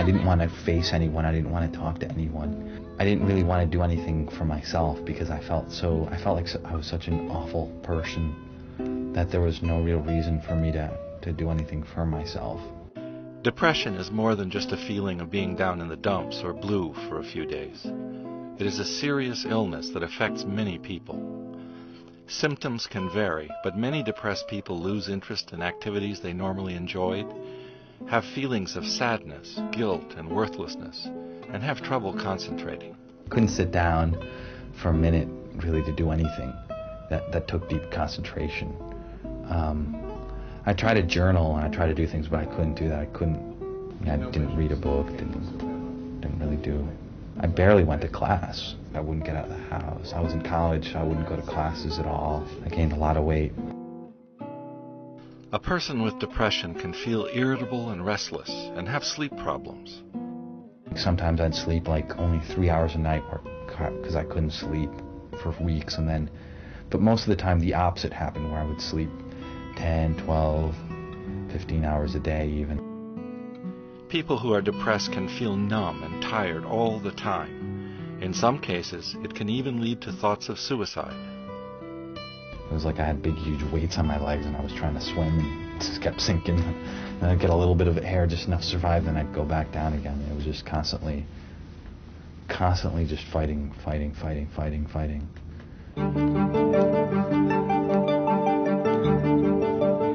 I didn't want to face anyone. I didn't want to talk to anyone. I didn't really want to do anything for myself because I felt like I was such an awful person that there was no real reason for me to do anything for myself. Depression is more than just a feeling of being down in the dumps or blue for a few days. It is a serious illness that affects many people. Symptoms can vary, but many depressed people lose interest in activities they normally enjoyed, have feelings of sadness, guilt, and worthlessness, and have trouble concentrating. Couldn't sit down for a minute really to do anything that took deep concentration. I tried to journal and I tried to do things, but I couldn't do that. I didn't read a book, didn't really do. I barely went to class. I wouldn't get out of the house. I was in college, so I wouldn't go to classes at all. I gained a lot of weight. A person with depression can feel irritable and restless and have sleep problems. Sometimes I'd sleep like only 3 hours a night because I couldn't sleep for weeks, but most of the time the opposite happened, where I would sleep 10, 12, 15 hours a day even. People who are depressed can feel numb and tired all the time. In some cases, it can even lead to thoughts of suicide. It was like I had big, huge weights on my legs and I was trying to swim and it just kept sinking. And I'd get a little bit of air, just enough to survive, then I'd go back down again. It was just constantly just fighting.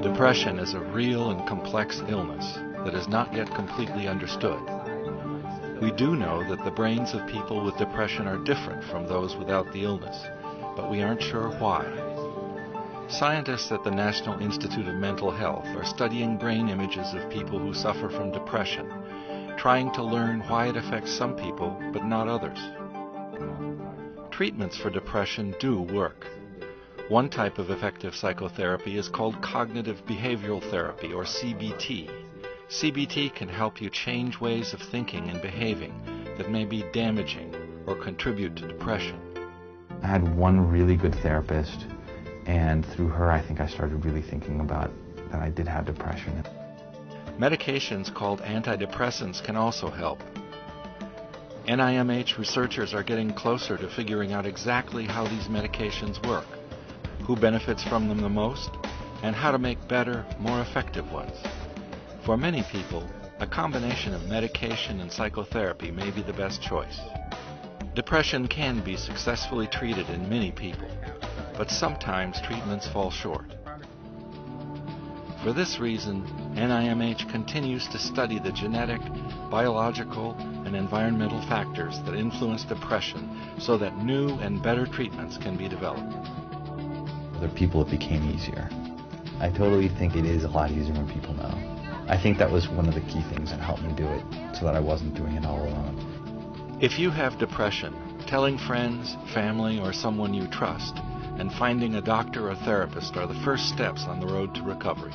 Depression is a real and complex illness that is not yet completely understood. We do know that the brains of people with depression are different from those without the illness, but we aren't sure why. Scientists at the National Institute of Mental Health are studying brain images of people who suffer from depression, trying to learn why it affects some people but not others. Treatments for depression do work. One type of effective psychotherapy is called cognitive behavioral therapy, or CBT. CBT can help you change ways of thinking and behaving that may be damaging or contribute to depression. I had one really good therapist, and through her I think I started really thinking about that I did have depression. Medications called antidepressants can also help. NIMH researchers are getting closer to figuring out exactly how these medications work, who benefits from them the most, and how to make better, more effective ones. For many people, a combination of medication and psychotherapy may be the best choice. Depression can be successfully treated in many people, but sometimes treatments fall short. For this reason, NIMH continues to study the genetic, biological, and environmental factors that influence depression so that new and better treatments can be developed. Other people, it became easier. I totally think it is a lot easier when people know. I think that was one of the key things that helped me do it, so that I wasn't doing it all alone. If you have depression, telling friends, family, or someone you trust, and finding a doctor or therapist are the first steps on the road to recovery.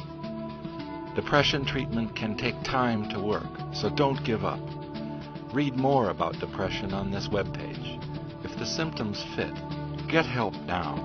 Depression treatment can take time to work, so don't give up. Read more about depression on this webpage. If the symptoms fit, get help now.